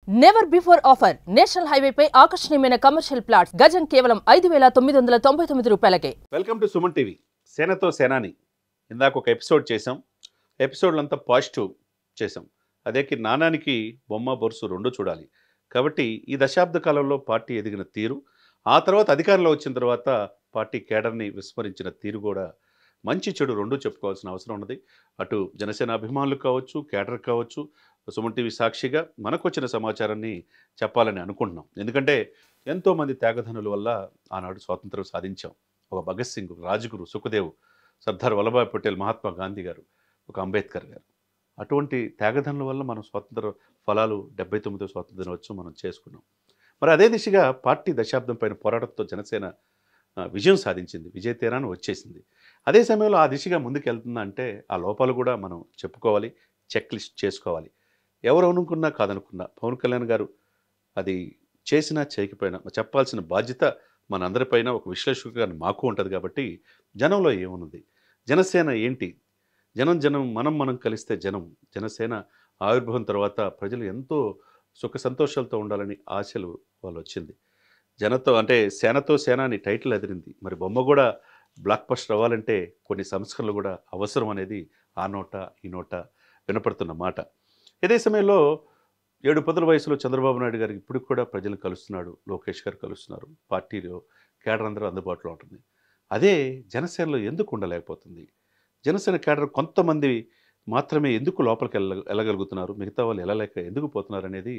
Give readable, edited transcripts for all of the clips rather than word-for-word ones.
Never before offer national హైవేపై ఆకర్షణీయమైన commercial plots గజం కేవలం 5,999 రూపాయలకే. Welcome to Suman TV. సేనతో సేనాని ఇందాక ఒక ఎపిసోడ్ చేసాం. ఎపిసోడ్లంతా పాజిటివ్ చేసాం. అదేకి నానానికి బొమ్మ బొరుసు రెండు చూడాలి. కాబట్టి ఈ దశాబ్ద కాలంలో పార్టీ ఎదిగిన తీరు, ఆ తర్వాత అధికారంలో వచ్చిన తర్వాత పార్టీ కేడర్ని విస్మరించిన తీరు కూడా మంచి చెడు రెండూ చెప్పుకోవాల్సిన అవసరం ఉన్నది. అటు జనసేన అభిమానులు కావచ్చు, కేడర్ కావచ్చు, సుమన్ టీవీ సాక్షిగా మనకు వచ్చిన సమాచారాన్ని చెప్పాలని అనుకుంటున్నాం. ఎందుకంటే ఎంతోమంది త్యాగధనుల వల్ల ఆనాడు స్వాతంత్రం సాధించాం. ఒక భగత్ సింగ్, రాజ్గురు, సుఖదేవ్, సర్దార్ వల్లభాయ్ పటేల్, మహాత్మా గాంధీ గారు, ఒక అంబేద్కర్ గారు, అటువంటి త్యాగధనుల వల్ల మనం స్వాతంత్ర ఫలాలు 79వ స్వాతంత్ర దినోత్సవం మనం చేసుకున్నాం. మరి అదే దిశగా పార్టీ దశాబ్దం పైన పోరాటంతో జనసేన విజయం సాధించింది, విజయ తీరాన్ని వచ్చేసింది. అదే సమయంలో ఆ దిశగా ముందుకు వెళ్తుందంటే ఆ లోపాలు కూడా మనం చెప్పుకోవాలి, చెక్ లిస్ట్ చేసుకోవాలి. ఎవరు అనుకున్నా కాదనుకున్నా పవన్ కళ్యాణ్ గారు అది చేసినా చేయకపోయినా చెప్పాల్సిన బాధ్యత మనందరిపైన ఒక విశ్లేషకుగా మాకు ఉంటుంది. కాబట్టి జనంలో ఏమున్నది, జనసేన ఏంటి, జనం మనం కలిస్తే జనసేన ఆవిర్భావం తర్వాత ప్రజలు ఎంతో సుఖ సంతోషాలతో ఉండాలని ఆశలు వాళ్ళు వచ్చింది. జనతో అంటే సేనతో సేన అని టైటిల్ ఎదిరింది. మరి బొమ్మ కూడా బ్లాక్ బస్టర్ అవ్వాలంటే కొన్ని సంస్కరణలు కూడా అవసరం అనేది ఆ నోట ఈ నోట వినపడుతున్న మాట. ఇదే సమయంలో 7 వయసులో చంద్రబాబు నాయుడు గారికి ఇప్పుడు కూడా ప్రజలను కలుస్తున్నాడు, లోకేష్ గారు కలుస్తున్నారు, పార్టీలో కేడర్ అందరూ అందుబాటులో ఉంటుంది. అదే జనసేనలో ఎందుకు ఉండలేకపోతుంది? జనసేన కేడర్ కొంతమంది మాత్రమే ఎందుకు లోపలికి వెళ్ళగలుగుతున్నారు, మిగతా వాళ్ళు వెళ్ళలేక ఎందుకు పోతున్నారు అనేది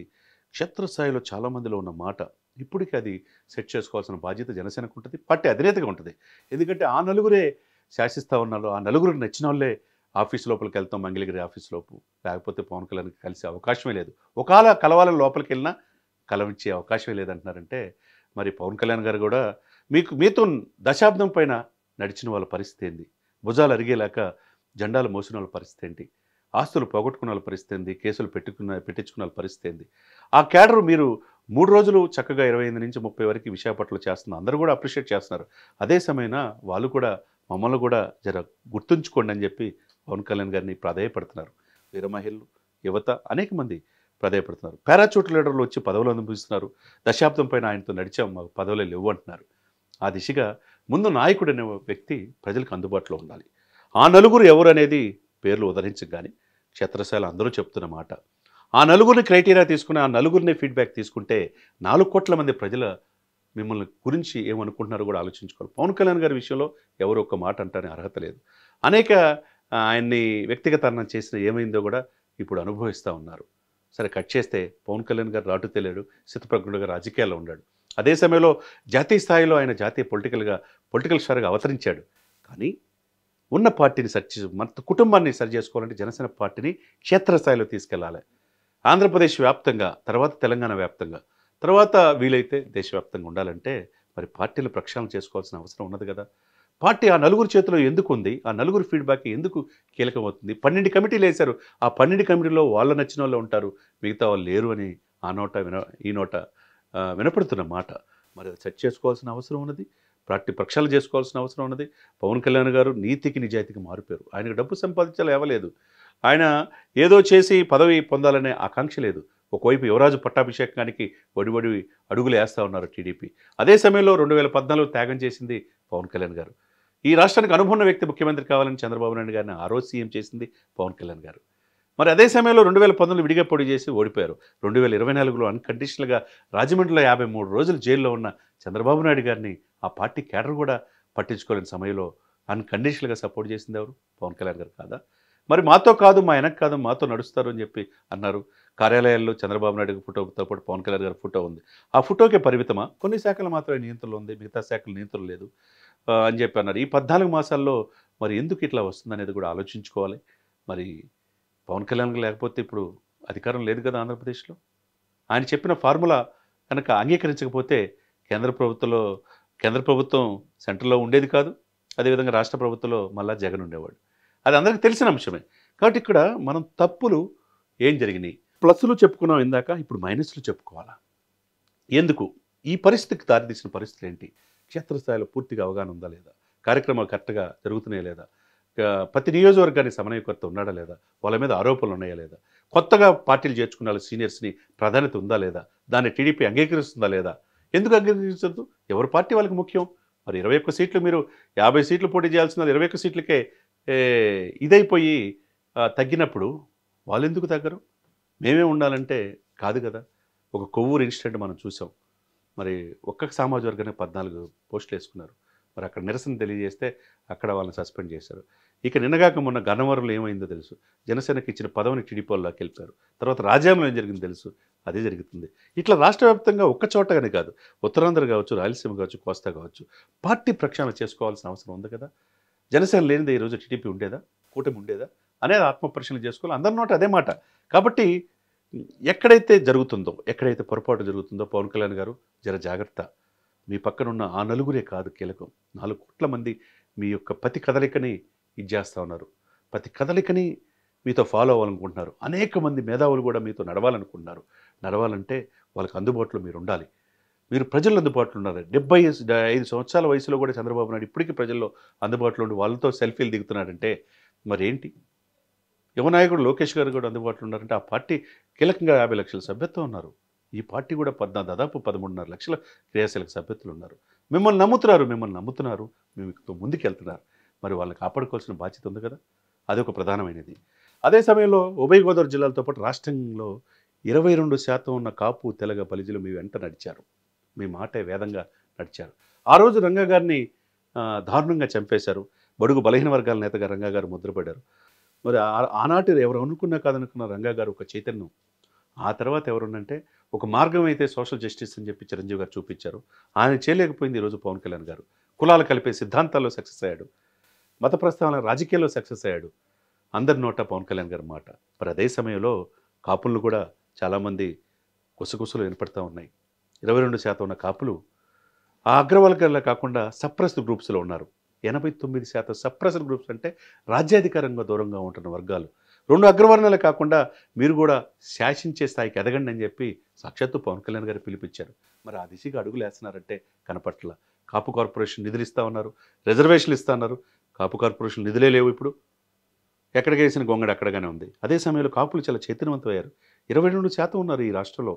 క్షేత్రస్థాయిలో చాలామందిలో ఉన్న మాట. ఇప్పటికీ అది సెట్ చేసుకోవాల్సిన బాధ్యత జనసేనకు ఉంటుంది, పార్టీ అధినేతగా ఉంటుంది. ఎందుకంటే ఆ నలుగురే శాసిస్తూ ఉన్నారు. ఆ నలుగురికి నచ్చిన వాళ్ళే ఆఫీస్ లోపలికి వెళ్తాం, మంగళగిరి ఆఫీస్ లోపు, లేకపోతే పవన్ కళ్యాణ్కి కలిసే అవకాశమే లేదు. ఒకవేళ కలవాలని లోపలికి వెళ్ళినా కలవించే అవకాశమే లేదంటున్నారంటే మరి పవన్ కళ్యాణ్ గారు కూడా మీతో దశాబ్దం పైన నడిచిన వాళ్ళ పరిస్థితి ఏంది, భుజాలు అరిగేలాక జెండాలు మోసిన వాళ్ళ పరిస్థితి ఏంటి, ఆస్తులు పోగొట్టుకున్న వాళ్ళ పరిస్థితి ఏంది, కేసులు పెట్టించుకున్న వాళ్ళ పరిస్థితి ఏంది. ఆ క్యాడర్ మీరు 3 రోజులు చక్కగా 25 నుంచి 30 వరకు విశాఖపట్నంలో చేస్తున్నారు, అందరూ కూడా అప్రిషియేట్ చేస్తున్నారు. అదే సమయన వాళ్ళు కూడా మమ్మల్ని కూడా జర గుర్తుంచుకోండి అని చెప్పి పవన్ కళ్యాణ్ గారిని ప్రాధాయపడుతున్నారు. వీర మహిళలు, యువత అనేక మంది ప్రాధాయపడుతున్నారు. పారాచూట్ లీడర్లు వచ్చి పదవులు అనుభవిస్తున్నారు. దశాబ్దం పైన ఆయనతో నడిచాం, మాకు పదవులే లేవు అంటున్నారు. ఆ దిశగా ముందు నాయకుడు అనే వ్యక్తి ప్రజలకు అందుబాటులో ఉండాలి. ఆ నలుగురు ఎవరు అనేది పేర్లు ఉదరించక కానీ క్షేత్రస్థాయిలో అందరూ చెప్తున్న మాట. ఆ నలుగురిని క్రైటీరియా తీసుకుని, ఆ నలుగురిని ఫీడ్బ్యాక్ తీసుకుంటే 4 కోట్ల మంది ప్రజల మిమ్మల్ని గురించి ఏమనుకుంటున్నారో కూడా ఆలోచించుకోవాలి. పవన్ కళ్యాణ్ గారి విషయంలో ఎవరు ఒక్క మాట అంటానే అర్హత లేదు. అనేక ఆయన్ని వ్యక్తిగతనం చేసిన ఏమైందో కూడా ఇప్పుడు అనుభవిస్తూ ఉన్నారు. సరే కట్ చేస్తే పవన్ కళ్యాణ్ గారు రాటు తెలియడు, స్థితప్రజ్ఞుడుగా రాజకీయాల్లో ఉన్నాడు. అదే సమయంలో జాతీయ స్థాయిలో ఆయన జాతీయ పొలిటికల్ స్టార్గా అవతరించాడు. కానీ ఉన్న పార్టీని మన కుటుంబాన్ని సరి చేసుకోవాలంటే జనసేన పార్టీని క్షేత్రస్థాయిలో తీసుకెళ్లాలి. ఆంధ్రప్రదేశ్ వ్యాప్తంగా, తర్వాత తెలంగాణ వ్యాప్తంగా, తర్వాత వీలైతే దేశవ్యాప్తంగా ఉండాలంటే మరి పార్టీలు ప్రక్షాళన చేసుకోవాల్సిన అవసరం ఉన్నది కదా. పార్టీ ఆ నలుగురు చేతిలో ఎందుకు ఉంది, ఆ నలుగురు ఫీడ్బ్యాక్ ఎందుకు కీలకమవుతుంది? 12 కమిటీలు వేశారు. ఆ 12 కమిటీలో వాళ్ళ నచ్చిన వాళ్ళు ఉంటారు, మిగతా వాళ్ళు లేరు అని ఆ నోట ఈ నోట వినపడుతున్న మాట. మరి అది సెట్ చేసుకోవాల్సిన అవసరం ఉన్నది, పార్టీ ప్రక్షాళన చేసుకోవాల్సిన అవసరం ఉన్నది. పవన్ కళ్యాణ్ గారు నీతికి నిజాయితీకి మారిపోయారు. ఆయనకు డబ్బు సంపాదించాలి ఏవలేదు, ఆయన ఏదో చేసి పదవి పొందాలనే ఆకాంక్ష లేదు. ఒకవైపు యువరాజు పట్టాభిషేకానికి వడి అడుగులు వేస్తూ ఉన్నారు టీడీపీ. అదే సమయంలో 2014 త్యాగం చేసింది పవన్ కళ్యాణ్ గారు. ఈ రాష్ట్రానికి అనుభవ వ్యక్తి ముఖ్యమంత్రి కావాలని చంద్రబాబు నాయుడు గారిని ఆ రోజు సీఎం చేసింది పవన్ కళ్యాణ్ గారు. మరి అదే సమయంలో 2019 విడిగా పోటీ చేసి ఓడిపోయారు. 2024లో అన్కండిషనల్గా రాజమండ్రిలో 53 రోజులు జైల్లో ఉన్న చంద్రబాబు నాయుడు గారిని ఆ పార్టీ కేడర్ కూడా పట్టించుకోలేని సమయంలో అన్కండిషనల్గా సపోర్ట్ చేసింది ఎవరు? పవన్ కళ్యాణ్ గారు కాదా? మరి మాతో కాదు, మా వెనక్కి కాదు, మాతో నడుస్తారు అని చెప్పి అన్నారు. కార్యాలయాల్లో చంద్రబాబు నాయుడు ఫోటోతో పాటు పవన్ కళ్యాణ్ గారి ఫోటో ఉంది. ఆ ఫోటోకే పరిమితమా? కొన్ని శాఖలు మాత్రమే నియంత్రణలో ఉంది, మిగతా శాఖలు నియంత్రణ లేదు అని చెప్పి అన్నారు. ఈ 14 మాసాల్లో మరి ఎందుకు ఇట్లా వస్తుందనేది కూడా ఆలోచించుకోవాలి. మరి పవన్ కళ్యాణ్ లేకపోతే ఇప్పుడు అధికారం లేదు కదా ఆంధ్రప్రదేశ్లో. ఆయన చెప్పిన ఫార్ములా కనుక అంగీకరించకపోతే కేంద్ర ప్రభుత్వం సెంట్రల్లో ఉండేది కాదు, అదేవిధంగా రాష్ట్ర ప్రభుత్వంలో మళ్ళా జగన్ ఉండేవాడు. అది అందరికీ తెలిసిన అంశమే. కాబట్టి ఇక్కడ మనం తప్పులు ఏం జరిగినాయి, ప్లస్లు చెప్పుకున్నాం ఇందాక, ఇప్పుడు మైనస్లు చెప్పుకోవాలా. ఎందుకు ఈ పరిస్థితికి దారితీసిన పరిస్థితులు ఏంటి, క్షేత్రస్థాయిలో పూర్తిగా అవగాహన ఉందా లేదా, కార్యక్రమాలు కరెక్ట్గా జరుగుతున్నాయా లేదా, ప్రతి నియోజకవర్గానికి సమన్వయకర్త ఉన్నాడా లేదా, వాళ్ళ మీద ఆరోపణలు ఉన్నాయా లేదా, కొత్తగా పార్టీలు చేర్చుకున్న వాళ్ళ సీనియర్స్ని ప్రాధాన్యత ఉందా లేదా, దాన్ని టీడీపీ అంగీకరిస్తుందా లేదా, ఎందుకు అంగీకరించదు? ఎవరి పార్టీ వాళ్ళకి ముఖ్యం. మరి 21 సీట్లు మీరు 50 సీట్లు పోటీ చేయాల్సిన 21 సీట్లకే ఏ, ఇదైపోయి తగ్గినప్పుడు వాళ్ళు ఎందుకు తగ్గరు? మేమే ఉండాలంటే కాదు కదా. ఒక కొవ్వూరు ఇన్సిడెంట్ మనం చూసాం. మరి ఒక్క సామాజిక వర్గానికి 14 పోస్టులు వేసుకున్నారు. మరి అక్కడ నిరసన తెలియజేస్తే అక్కడ వాళ్ళని సస్పెండ్ చేశారు. ఇక నిన్నగాక మొన్న గన్నవరంలో ఏమైందో తెలుసు. జనసేనకి ఇచ్చిన పదవిని టీడీపీ వాళ్ళు లాక్కెళ్ళిపోయారు. తర్వాత రాజ్యాంగంలో ఏం జరిగిందో తెలుసు. అదే జరుగుతుంది. ఇట్లా రాష్ట్ర వ్యాప్తంగా ఒక్క చోటగానే కాదు, ఉత్తరాంధ్ర కావచ్చు, రాయలసీమ కావచ్చు, కోస్తా కావచ్చు, పార్టీ ప్రక్షాళన చేసుకోవాల్సిన అవసరం ఉంది కదా. జనసేన లేనిదే ఈరోజు టీడీపీ ఉండేదా, కూటమి ఉండేదా అనేది ఆత్మపరిశీలన చేసుకోవాలి. అందరి నోట అదే మాట. కాబట్టి ఎక్కడైతే జరుగుతుందో, ఎక్కడైతే పొరపాటు జరుగుతుందో పవన్ కళ్యాణ్ గారు జర జాగ్రత్త. మీ పక్కనున్న ఆ నలుగురే కాదు కీలకం. 4 కోట్ల మంది మీ యొక్క ప్రతి కదలికని ఇది చేస్తూ ఉన్నారు. ప్రతి కదలికని మీతో ఫాలో అవ్వాలనుకుంటున్నారు. అనేక మంది మేధావులు కూడా మీతో నడవాలనుకుంటున్నారు. నడవాలంటే వాళ్ళకి అందుబాటులో మీరు ఉండాలి. మీరు ప్రజల్లో అందుబాటులో ఉన్నారు. 75 సంవత్సరాల వయసులో కూడా చంద్రబాబు నాయుడు ఇప్పటికీ ప్రజల్లో అందుబాటులో ఉండి వాళ్ళతో సెల్ఫీలు దిగుతున్నాడంటే మరి ఏంటి? యువ నాయకుడు లోకేష్ గారు కూడా అందుబాటులో ఉన్నారంటే ఆ పార్టీ కీలకంగా 50 లక్షల సభ్యత్వం ఉన్నారు. ఈ పార్టీ కూడా దాదాపు 13.5 లక్షల క్రియాశీలక సభ్యత్తులు ఉన్నారు. మిమ్మల్ని నమ్ముతున్నారు, మీకు ముందుకెళ్తున్నారు. మరి వాళ్ళని కాపాడుకోవాల్సిన బాధ్యత ఉంది కదా. అదొక ప్రధానమైనది. అదే సమయంలో ఉభయ గోదావరి జిల్లాలతో పాటు రాష్ట్రంలో 22% ఉన్న కాపు తెలగ బలిజలు మీ వెంట నడిచారు. మీ మాటే వేదంగా నడిచారు. ఆ రోజు రంగా గారిని దారుణంగా చంపేశారు. బడుగు బలహీన వర్గాల నేతగా రంగా గారు ముద్రపడ్డారు. మరి ఆనాటి ఎవరు అనుకున్నా కాదనుకున్న రంగా గారు ఒక చైతన్యం. ఆ తర్వాత ఎవరున్నంటే ఒక మార్గం అయితే సోషల్ జస్టిస్ అని చెప్పి చిరంజీవి గారు చూపించారు. ఆయన చేయలేకపోయింది ఈరోజు పవన్ కళ్యాణ్ గారు. కులాలు కలిపే సిద్ధాంతాల్లో సక్సెస్ అయ్యాడు. మత ప్రస్తావన రాజకీయాల్లో సక్సెస్ అయ్యాడు. అందరి నోట పవన్ కళ్యాణ్ గారి మాట. మరి అదే సమయంలో కాపులను కూడా చాలామంది గుసగుసలు వినపడతా ఉన్నాయి. 22% ఉన్న కాపులు ఆ అగ్రవర్గాల్లో కాకుండా సప్రెస్డ్ గ్రూప్స్లో ఉన్నారు. 89% సప్రెస్డ్ గ్రూప్స్ అంటే రాజ్యాధికారంగా దూరంగా ఉంటున్న వర్గాలు. 2 అగ్రవర్ణాలు కాకుండా మీరు కూడా శాసించే స్థాయికి ఎదగండి అని చెప్పి సాక్షాత్తు పవన్ కళ్యాణ్ గారు పిలిపించారు. మరి ఆ దిశగా అడుగులు వేస్తున్నారంటే కనపట్ల. కాపు కార్పొరేషన్ నిధులు ఇస్తూ ఉన్నారు, రిజర్వేషన్లు ఇస్తూ ఉన్నారు. కాపు కార్పొరేషన్ నిధులే లేవు. ఇప్పుడు ఎక్కడికి వేసిన గొంగడి అక్కడగానే ఉంది. అదే సమయంలో కాపులు చాలా చైతన్యవంతమయ్యారు. 22% ఉన్నారు ఈ రాష్ట్రంలో.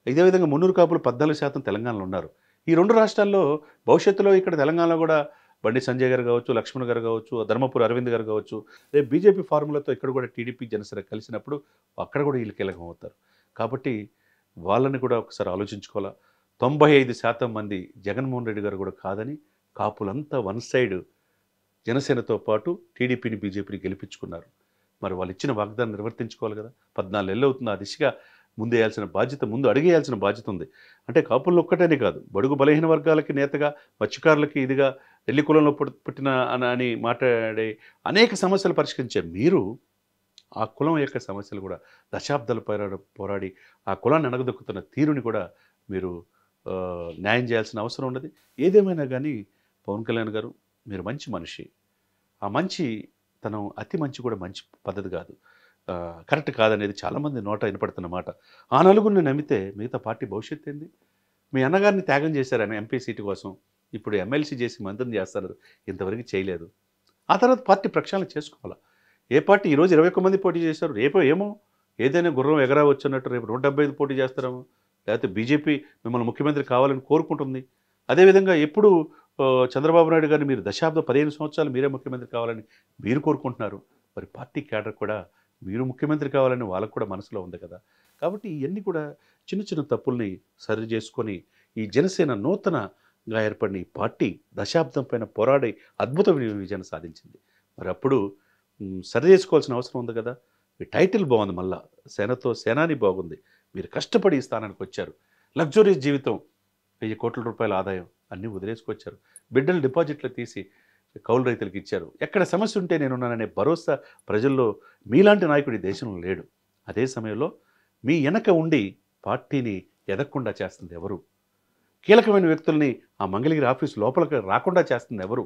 ఇదే విధంగా మున్నూరు కాపులు 14% తెలంగాణలో ఉన్నారు. ఈ 2 రాష్ట్రాల్లో భవిష్యత్తులో ఇక్కడ తెలంగాణలో కూడా బండి సంజయ్ గారు కావచ్చు, లక్ష్మణ్ గారు కావచ్చు, ధర్మపురి అరవింద్ గారు కావచ్చు, రేపు బీజేపీ ఫార్ములాతో ఇక్కడ కూడా టీడీపీ జనసేన కలిసినప్పుడు అక్కడ కూడా వీళ్ళు కీలకం అవుతారు. కాబట్టి వాళ్ళని కూడా ఒకసారి ఆలోచించుకోవాలా. 95% మంది జగన్మోహన్ రెడ్డి గారు కూడా కాదని కాపులంతా వన్ సైడ్ జనసేనతో పాటు టీడీపీని బీజేపీని గెలిపించుకున్నారు. మరి వాళ్ళు ఇచ్చిన వాగ్దానం నిర్వర్తించుకోవాలి కదా. 14 నెలలు అవుతుంది. ఆ దిశగా ముందు అడిగేయాల్సిన బాధ్యత ఉంది. అంటే కాపుల్లో ఒక్కటేనే కాదు, బడుగు బలహీన వర్గాలకి నేతగా, మత్స్యకారులకి ఇదిగా, ఎల్లి కులంలో పుట్టిన అని మాట్లాడే అనేక సమస్యలు పరిష్కరించే మీరు ఆ కులం యొక్క సమస్యలు కూడా దశాబ్దాలు పోరాడి ఆ కులాన్ని అణగదొక్కుతున్న తీరుని కూడా మీరు న్యాయం చేయాల్సిన అవసరం ఉన్నది. ఏదేమైనా కానీ పవన్ కళ్యాణ్ గారు మీరు మంచి మనిషి. ఆ మంచితనం అతి మంచి కూడా మంచి పద్ధతి కాదు, కరెక్ట్ కాదనేది చాలామంది నోట వినపడుతున్నమాట. ఆ నలుగురిని నమ్మితే మిగతా పార్టీ భవిష్యత్తు ఏంది? మీ అన్నగారిని త్యాగం చేశారని ఎంపీ సీటు కోసం, ఇప్పుడు ఎమ్మెల్సీ చేసి మంత్రం చేస్తారు, ఇంతవరకు చేయలేదు. ఆ తర్వాత పార్టీ ప్రక్షాళన చేసుకోవాలా. ఏ పార్టీ ఈరోజు 21 మంది పోటీ చేశారు, రేపు ఏమో ఏదైనా గుర్రం ఎగరావచ్చు అన్నట్టు రేపు 175 పోటీ చేస్తారేమో, లేకపోతే బీజేపీ మిమ్మల్ని ముఖ్యమంత్రి కావాలని కోరుకుంటుంది. అదేవిధంగా ఎప్పుడు చంద్రబాబు నాయుడు గారిని మీరు 15 సంవత్సరాలు మీరే ముఖ్యమంత్రి కావాలని మీరు కోరుకుంటున్నారు. మరి పార్టీ క్యాడర్ కూడా మీరు ముఖ్యమంత్రి కావాలని వాళ్ళకు కూడా మనసులో ఉంది కదా. కాబట్టి ఇవన్నీ కూడా చిన్న చిన్న తప్పుల్ని సరి చేసుకొని ఈ జనసేన నూతనగా ఏర్పడిన ఈ పార్టీ దశాబ్దం పైన పోరాడి అద్భుతమైన విజయాన్ని సాధించింది. మరి అప్పుడు సరి చేసుకోవాల్సిన అవసరం ఉంది కదా. మీ టైటిల్ బాగుంది, మళ్ళా సేనతో సేనాని బాగుంది. మీరు కష్టపడి ఈ స్థానానికి వచ్చారు. లగ్జరీస్ జీవితం, 1000 కోట్ల రూపాయల ఆదాయం అన్నీ వదిలేసుకొచ్చారు. బిడ్డలు డిపాజిట్లు తీసి కౌలు రైతులకు ఇచ్చారు. ఎక్కడ సమస్య ఉంటే నేనున్నాననే భరోసా ప్రజల్లో మీలాంటి నాయకుడు ఈ దేశంలో లేడు. అదే సమయంలో మీ వెనక ఉండి పార్టీని ఎదగకుండా చేస్తుంది ఎవరు? కీలకమైన వ్యక్తుల్ని ఆ మంగళగిరి ఆఫీస్ లోపలికి రాకుండా చేస్తుంది ఎవరు?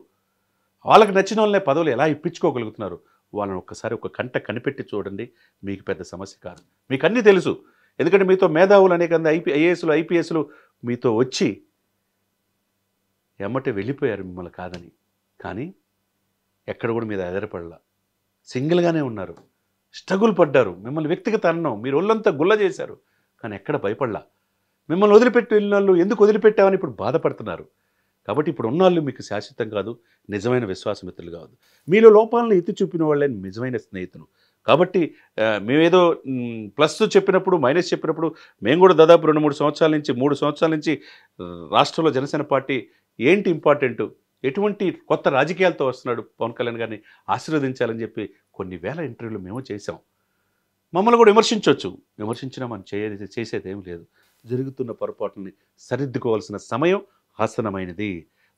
వాళ్ళకి నచ్చిన వాళ్ళనే పదవులు ఎలా ఇప్పించుకోగలుగుతున్నారు? వాళ్ళని ఒక్కసారి ఒక కంట కనిపెట్టి చూడండి. మీకు పెద్ద సమస్య కాదు. మీకు అన్నీ తెలుసు. ఎందుకంటే మీతో మేధావులు అనేక ఐఏఎస్లు ఐపీఎస్లు మీతో వచ్చి ఎమ్మటే వెళ్ళిపోయారు మిమ్మల్ని కాదని. కానీ ఎక్కడ కూడా మీద ఎదరపడలా, సింగిల్గానే ఉన్నారు. స్ట్రగుల్ పడ్డారు, మిమ్మల్ని వ్యక్తిగత అన్నం, మీరు ఒళ్ళంతా గుల్ల చేశారు, కానీ ఎక్కడ భయపడలా. మిమ్మల్ని వదిలిపెట్టి వెళ్ళిన వాళ్ళు ఎందుకు వదిలిపెట్టామని ఇప్పుడు బాధపడుతున్నారు. కాబట్టి ఇప్పుడు ఉన్నవాళ్ళు మీకు శాశ్వతం కాదు, నిజమైన విశ్వాసమిత్రులు కాదు. మీలో లోపాలను ఎత్తి చూపిన వాళ్ళే నిజమైన స్నేహితులు. కాబట్టి మేమేదో ప్లస్ చెప్పినప్పుడు మైనస్ చెప్పినప్పుడు మేము కూడా దాదాపు 2-3 సంవత్సరాల నుంచి 3 సంవత్సరాల నుంచి రాష్ట్రంలో జనసేన పార్టీ ఏంటి ఇంపార్టెంటు, ఎటువంటి కొత్త రాజకీయాలతో వస్తున్నాడు పవన్ కళ్యాణ్ గారిని ఆశీర్వదించాలని చెప్పి కొన్ని వేల ఇంటర్వ్యూలు మేము చేసాం. మమ్మల్ని కూడా విమర్శించవచ్చు, విమర్శించినా మనం చేసేది ఏం లేదు. జరుగుతున్న పొరపాటుని సరిదిద్దుకోవాల్సిన సమయం ఆసనమైనది.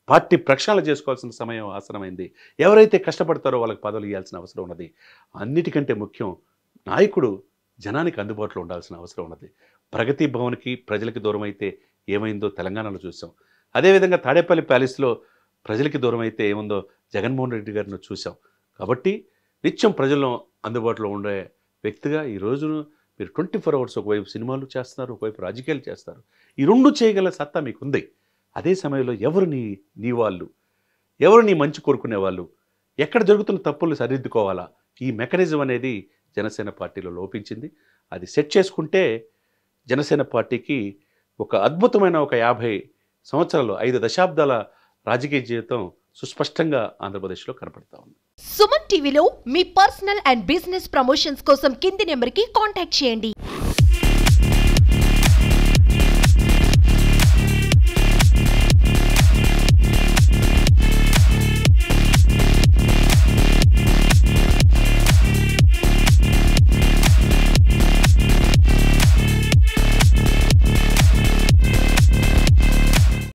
పార్టీ ప్రక్షాళన చేసుకోవాల్సిన సమయం ఆసనమైంది. ఎవరైతే కష్టపడతారో వాళ్ళకి పదవులు ఇవ్వాల్సిన అవసరం ఉన్నది. అన్నిటికంటే ముఖ్యం నాయకుడు జనానికి అందుబాటులో ఉండాల్సిన అవసరం ఉన్నది. ప్రగతి భవన్కి ప్రజలకి దూరం అయితే ఏమైందో తెలంగాణలో చూసాం. అదేవిధంగా తాడేపల్లి ప్యాలెస్లో ప్రజలకి దూరం అయితే ఏముందో జగన్మోహన్ రెడ్డి గారిని చూసాం. కాబట్టి నిత్యం ప్రజల్లో అందుబాటులో ఉండే వ్యక్తిగా ఈ రోజును మీరు 24 అవర్స్ ఒకవైపు సినిమాలు చేస్తున్నారు, ఒకవైపు రాజకీయాలు చేస్తారు. ఈ రెండు చేయగల సత్తా మీకుంది. అదే సమయంలో ఎవరు నీ వాళ్ళు, ఎవరు నీ మంచి కోరుకునే వాళ్ళు, ఎక్కడ జరుగుతున్న తప్పులు సరిదిద్దుకోవాలా, ఈ మెకానిజం అనేది జనసేన పార్టీలో లోపించింది. అది సెట్ చేసుకుంటే జనసేన పార్టీకి ఒక అద్భుతమైన ఒక 50 సంవత్సరాలు 5 దశాబ్దాల రాజకీయ జీవితం సుస్పష్టంగా ఆంధ్రప్రదేశ్లో కనపడతా ఉంది. సుమన్ టీవీలో మీ పర్సనల్ అండ్ బిజినెస్ ప్రమోషన్స్ కోసం కింది నెంబర్కి కాంటాక్ట్ చేయండి.